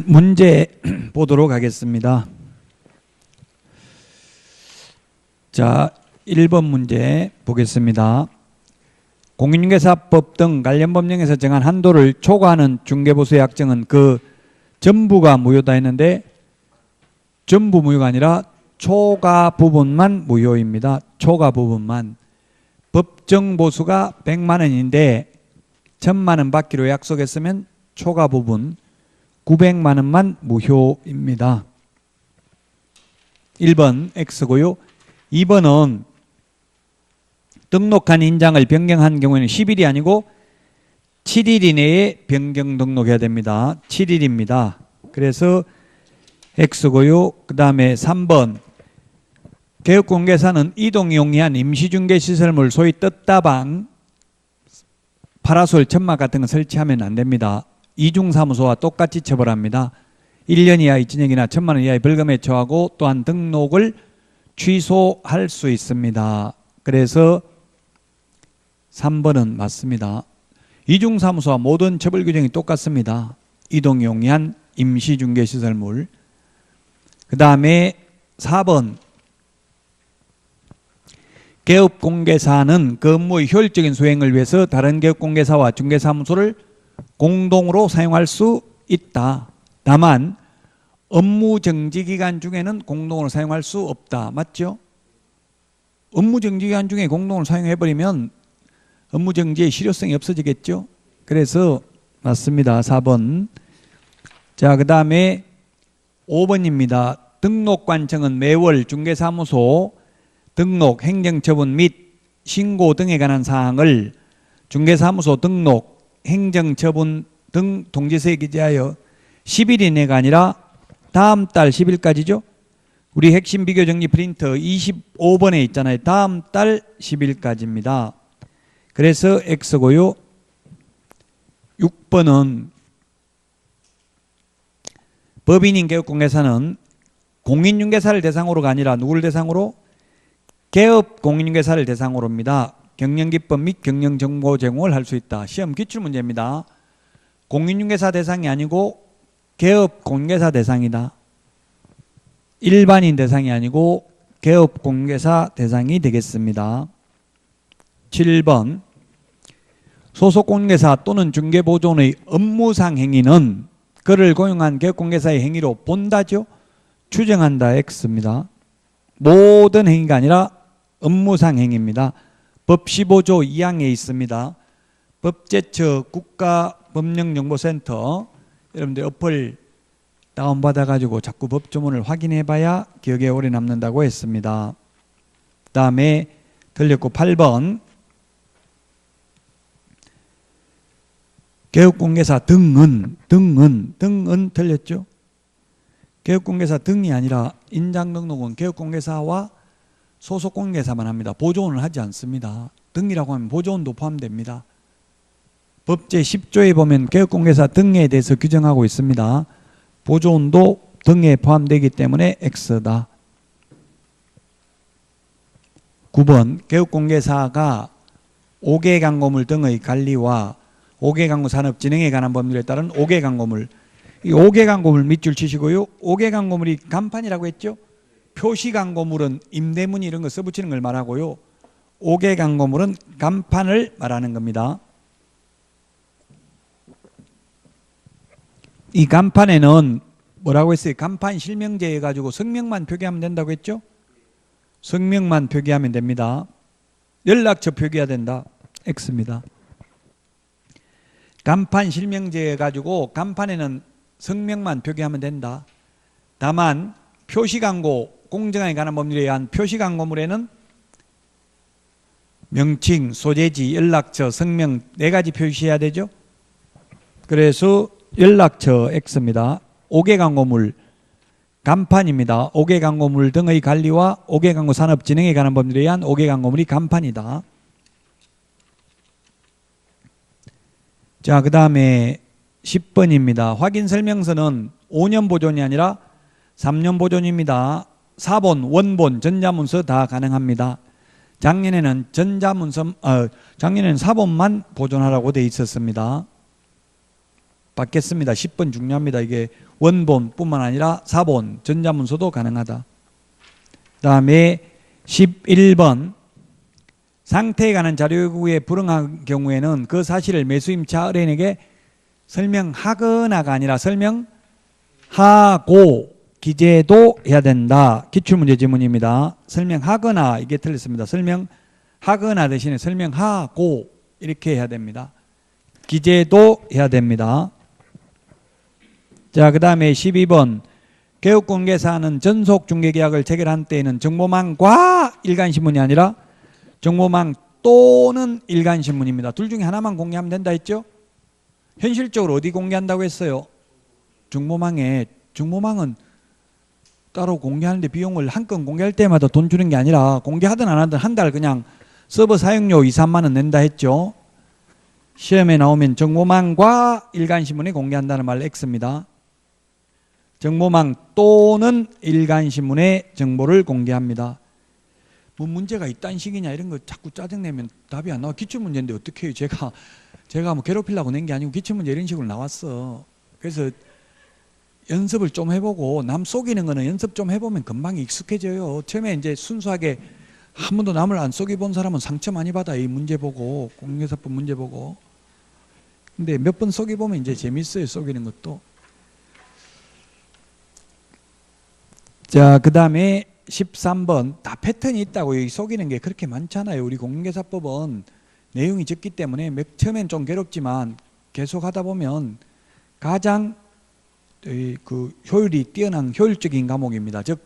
문제 보도록 하겠습니다. 자, 1번 문제 보겠습니다. 공인중개사법 등 관련 법령에서 정한 한도를 초과하는 중개보수의 약정은 그 전부가 무효다 했는데 전부 무효가 아니라 초과 부분만 무효입니다. 초과 부분만. 법정 보수가 100만 원인데 1000만 원 받기로 약속했으면 초과 부분 900만 원만 무효입니다. 1번 X고요. 2번은 등록한 인장을 변경한 경우에는 10일이 아니고 7일 이내에 변경 등록해야 됩니다. 7일입니다. 그래서 X고요. 그 다음에 3번 개업공개사는 이동이 용이한 임시중개시설물 소위 떴다방, 파라솔, 천막 같은 거 설치하면 안 됩니다. 이중사무소와 똑같이 처벌합니다. 1년 이하 입진역이나 1000만 원 이하의 벌금에 처하고 또한 등록을 취소할 수 있습니다. 그래서 3번은 맞습니다. 이중사무소와 모든 처벌 규정이 똑같습니다. 이동이 용이한 임시중개시설물. 그 다음에 4번 개업공개사는 그 업무의 효율적인 수행을 위해서 다른 개업공개사와 중개사무소를 공동으로 사용할 수 있다. 다만 업무 정지 기간 중에는 공동으로 사용할 수 없다. 맞죠? 업무 정지 기간 중에 공동으로 사용해버리면 업무 정지의 실효성이 없어지겠죠? 그래서 맞습니다. 4번. 자, 그 다음에 5번입니다. 등록관청은 매월 중개사무소 등록, 행정처분 및 신고 등에 관한 사항을 중개사무소 등록, 행정처분 등 통지서에 기재하여 10일 이내가 아니라 다음 달 10일까지죠. 우리 핵심 비교정리 프린터 25번에 있잖아요. 다음 달 10일까지입니다. 그래서 X고요. 6번은 법인인 개업공개사는 공인중개사를 대상으로가 아니라 누구를 대상으로? 개업공인중개사를 대상으로입니다. 경영기법 및 경영정보 제공을 할 수 있다. 시험 기출문제입니다. 공인중개사 대상이 아니고 개업공개사 대상이다. 일반인 대상이 아니고 개업공개사 대상이 되겠습니다. 7번 소속공개사 또는 중개보존의 업무상 행위는 그를 고용한 개업공개사의 행위로 본다죠. 추정한다. X입니다. 모든 행위가 아니라 업무상 행위입니다. 법 15조 2항에 있습니다. 법제처 국가법령정보센터 여러분들 어플 다운받아 가지고 자꾸 법조문을 확인해 봐야 기억에 오래 남는다고 했습니다. 그 다음에 틀렸고 8번 개업공개사 등은 틀렸죠. 개업공개사 등이 아니라 인장등록은 개업공개사와 소속공개사만 합니다. 보조원을 하지 않습니다. 등이라고 하면 보조원도 포함됩니다. 법제 10조에 보면 개업공개사 등에 대해서 규정하고 있습니다. 보조원도 등에 포함되기 때문에 X다. 9번 개업공개사가 5개 광고물 등의 관리와 5개 광고 산업 진행에 관한 법률에 따른 5개 광고물, 이 5개 광고물 밑줄 치시고요. 5개 광고물이 간판이라고 했죠. 표시 광고물은 임대문 이런 거 써붙이는 걸 말하고요. 5개 광고물은 간판을 말하는 겁니다. 이 간판에는 뭐라고 했어요? 간판 실명제 해가지고 성명만 표기하면 된다고 했죠? 성명만 표기하면 됩니다. 연락처 표기해야 된다. X입니다. 간판 실명제 해가지고 간판에는 성명만 표기하면 된다. 다만 표시광고, 공정에 관한 법률에 의한 표시광고물에는 명칭, 소재지, 연락처, 성명 4가지 표시해야 되죠. 그래서 연락처 X입니다. 5개 광고물 간판입니다. 5개 광고물 등의 관리와 5개 광고 산업 진행에 관한 법률에 의한 5개 광고물이 간판이다. 자, 그 다음에 10번입니다. 확인 설명서는 5년 보존이 아니라 3년 보존입니다. 사본, 원본, 전자문서 다 가능합니다. 작년에는 작년에는 사본만 보존하라고 돼 있었습니다. 받겠습니다. 10번 중요합니다. 이게 원본뿐만 아니라 사본, 전자문서도 가능하다. 그 다음에 11번 상태에 관한 자료 요구에 불응한 경우에는 그 사실을 매수임차 의뢰인에게 설명하거나가 아니라 설명하고 기재도 해야 된다. 기출문제 지문입니다. 설명하거나 이게 틀렸습니다. 설명하거나 대신에 설명하고 이렇게 해야 됩니다. 기재도 해야 됩니다. 자, 그 다음에 12번 개업공개사는 전속중개계약을 체결한 때에는 정보망과 일간신문이 아니라 정보망 또는 일간신문입니다. 둘 중에 하나만 공개하면 된다 했죠? 현실적으로 어디 공개한다고 했어요? 정보망에. 정보망은 따로 공개하는데 비용을 한 건 공개할 때마다 돈 주는 게 아니라 공개하든 안 하든 한 달 그냥 서버 사용료 2, 3만 원 낸다 했죠? 시험에 나오면 정보망과 일간신문에 공개한다는 말 X입니다. 정보망 또는 일간신문에 정보를 공개합니다. 뭐 문제가 이딴 식이냐 이런 거 자꾸 짜증내면 답이 안 나와. 기출문제인데 어떻게 해요? 제가 뭐 괴롭히려고 낸 게 아니고 기출문제 이런 식으로 나왔어. 그래서 연습을 좀 해보고 남 속이는 거는 연습 좀 해보면 금방 익숙해져요. 처음에 이제 순수하게 한 번도 남을 안 속여본 사람은 상처 많이 받아. 이 문제 보고 공개사법 문제 보고. 근데 몇 번 속여보면 이제 재밌어요. 속이는 것도. 자, 그 다음에 13번 다 패턴이 있다고. 여기 속이는 게 그렇게 많잖아요. 우리 공개사법은 내용이 적기 때문에 처음엔 좀 괴롭지만 계속 하다 보면 가장 그 효율이 뛰어난 효율적인 과목입니다. 즉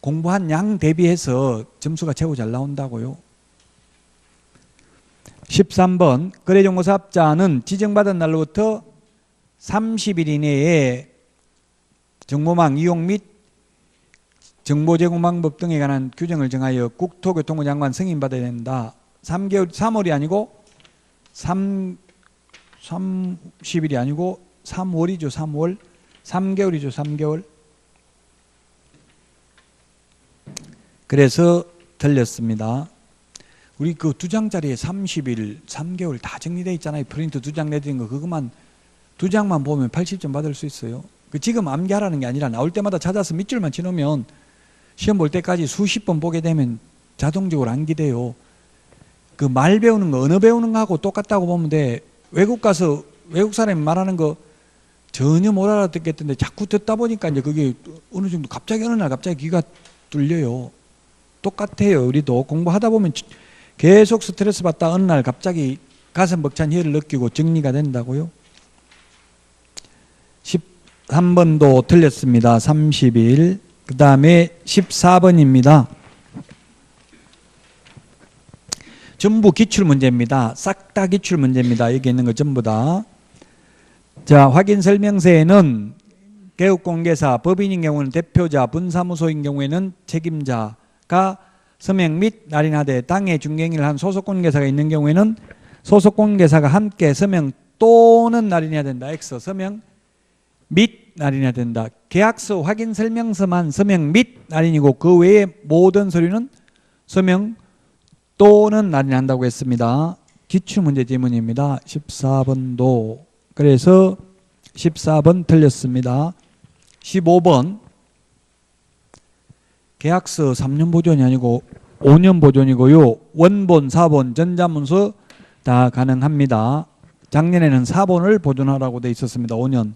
공부한 양 대비해서 점수가 최고 잘 나온다고요. 13번 거래정보사업자는 지정받은 날로부터 30일 이내에 정보망 이용 및 정보 제공 방법 등에 관한 규정을 정하여 국토교통부 장관 승인받아야 된다. 3월이 아니고 30일이 아니고 3월이죠. 3월. 3개월이죠. 3개월. 그래서 틀렸습니다. 우리 그 2장짜리에 30일, 3개월 다 정리되어 있잖아요. 프린트 2장 내드린 거 그것만 2장만 보면 80점 받을 수 있어요. 그 지금 암기하라는 게 아니라 나올 때마다 찾아서 밑줄만 치놓으면 시험 볼 때까지 수십 번 보게 되면 자동적으로 암기돼요. 그 말 배우는 거, 언어 배우는 거하고 똑같다고 보면 돼. 외국 가서 외국 사람이 말하는 거 전혀 못 알아듣겠던데 자꾸 듣다 보니까 이제 그게 어느 정도 갑자기 어느 날 갑자기 귀가 뚫려요. 똑같아요. 우리도 공부하다 보면 계속 스트레스 받다 어느 날 갑자기 가슴 벅찬 혀를 느끼고 정리가 된다고요. 13번도 틀렸습니다. 30일. 그 다음에 14번입니다. 전부 기출문제입니다. 싹 다 기출문제입니다. 여기 있는 거 전부 다. 자, 확인설명서에는 개업공개사, 법인인 경우는 대표자, 분사무소인 경우에는 책임자가 서명 및 날인하되 당해 중개행위를 한 소속공개사가 있는 경우에는 소속공개사가 함께 서명 또는 날인해야 된다. X 서명 및 날인해야 된다. 계약서 확인설명서만 서명 및 날인이고 그 외에 모든 서류는 서명 또는 날인한다고 했습니다. 기출문제 지문입니다. 14번도. 그래서 14번 틀렸습니다. 15번 계약서 3년 보존이 아니고 5년 보존이고요. 원본, 사본, 전자문서 다 가능합니다. 작년에는 사본을 보존하라고 돼 있었습니다. 5년.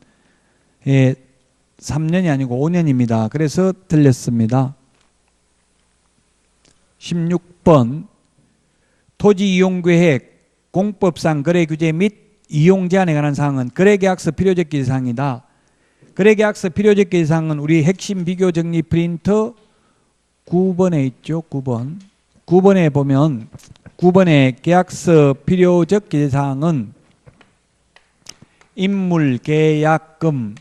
예, 3년이 아니고 5년입니다. 그래서 틀렸습니다. 16번 토지 이용 계획, 공법상 거래 규제 및 이용 제한에 관한 사항은 거래계약서 필요적기 사항이다. 거래계약서 필요적기 사항은 우리 핵심 비교 정리 프린터 9번에 있죠. 9번. 9번에 보면 9번의 계약서 필요적 기재사항은 인물계약금,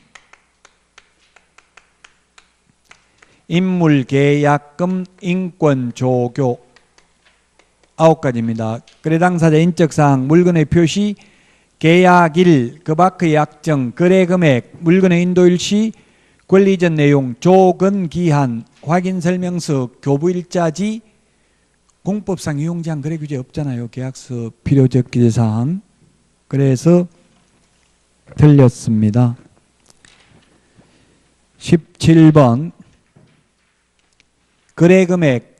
인권조교 9가지입니다. 거래 당사자 인적사항, 물건의 표시, 계약일, 그 밖의 약정, 거래금액, 물건의 인도일 시, 권리 이전 내용, 조건 기한, 확인설명서, 교부일자지, 공법상 이용제한 거래 규제 없잖아요. 계약서 필요적 기재사항. 그래서 틀렸습니다. 17번 거래금액,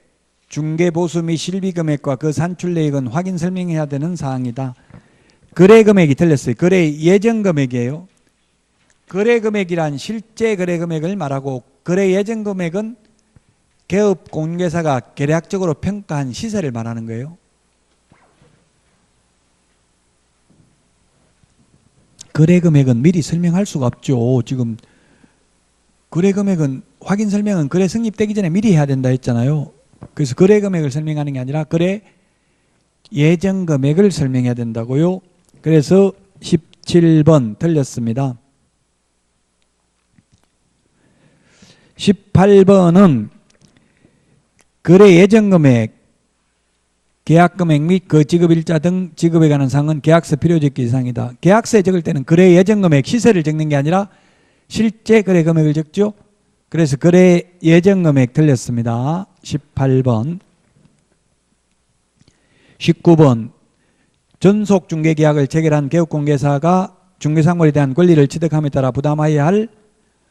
중개보수 및 실비금액과 그 산출내역은 확인 설명해야 되는 사항이다. 거래금액이 틀렸어요. 거래 예정금액이에요. 거래금액이란 실제 거래금액을 말하고 거래 예정금액은 개업 공개사가 계략적으로 평가한 시세를 말하는 거예요. 거래금액은 미리 설명할 수가 없죠. 지금 거래금액은 확인 설명은 거래 성립되기 전에 미리 해야 된다 했잖아요. 그래서 거래금액을 설명하는 게 아니라 거래 예정금액을 설명해야 된다고요. 그래서 17번 틀렸습니다. 18번은 거래 예정금액, 계약금액 및 그 지급일자 등 지급에 관한 사항은 계약서 필요적기 이상이다. 계약서에 적을 때는 거래 예정금액 시세를 적는 게 아니라 실제 거래 금액을 적죠. 그래서 거래 예정금액 틀렸습니다. 18번. 19번 전속중개계약을 체결한 개업공개사가 중개상물에 대한 권리를 취득함에 따라 부담하여야 할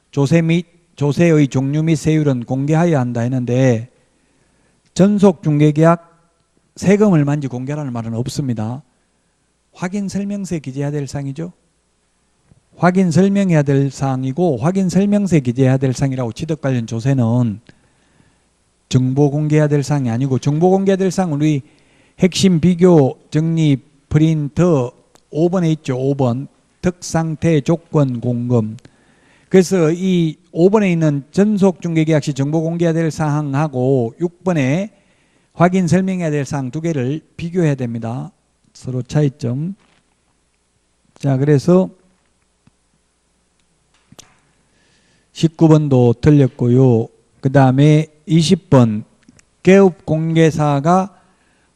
조세 및 조세의 종류 및 세율은 공개하여야 한다 했는데 전속중개계약 세금을 만지 공개하라는 말은 없습니다. 확인 설명서에 기재해야 될 사항이죠. 확인 설명해야 될 사항이고 확인 설명서에 기재해야 될 사항이라고 취득 관련 조세는 정보 공개해야 될 사항이 아니고 정보 공개해야 될 사항은 우리 핵심 비교 정리 프린트 5번에 있죠. 5번 특상태 조건 공금. 그래서 이 5번에 있는 전속중개계약 시 정보 공개해야 될 사항하고 6번에 확인 설명해야 될 사항 두 개를 비교해야 됩니다. 서로 차이점. 자, 그래서 19번도 틀렸고요. 그 다음에 20번 개업 공개사가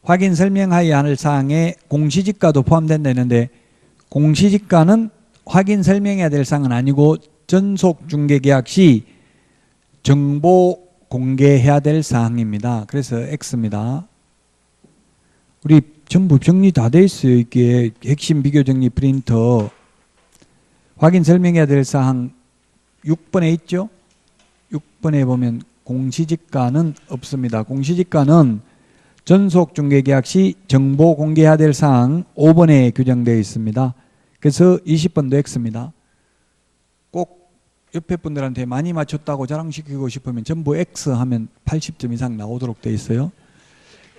확인 설명하여야 할 사항에 공시지가도 포함된다 했는데 공시지가는 확인 설명해야 될 사항은 아니고 전속중개계약 시 정보 공개해야 될 사항입니다. 그래서 X입니다. 우리 전부 정리 다 돼 있어요. 이게 핵심 비교 정리 프린터 확인 설명해야 될 사항 6번에 있죠. 6번에 보면 공시지가는 없습니다. 공시지가는 전속중개계약 시 정보 공개해야 될 사항 5번에 규정되어 있습니다. 그래서 20번도 X입니다. 꼭 옆에 분들한테 많이 맞췄다고 자랑시키고 싶으면 전부 X 하면 80점 이상 나오도록 되어 있어요.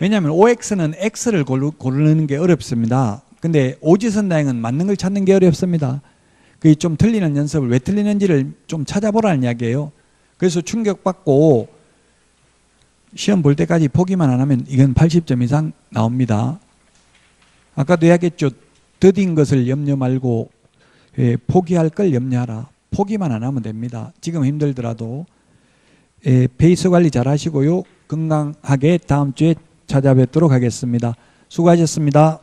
왜냐하면 OX는 X를 고르는 게 어렵습니다. 근데 오지선다행은 맞는 걸 찾는 게 어렵습니다. 그게 좀 틀리는 연습을 왜 틀리는지를 좀 찾아보라는 이야기예요. 그래서 충격받고 시험 볼 때까지 포기만 안 하면 이건 80점 이상 나옵니다. 아까도 이야기했죠. 더딘 것을 염려 말고 포기할 걸 염려하라. 포기만 안 하면 됩니다. 지금 힘들더라도 페이스 관리 잘 하시고요. 건강하게 다음 주에 찾아뵙도록 하겠습니다. 수고하셨습니다.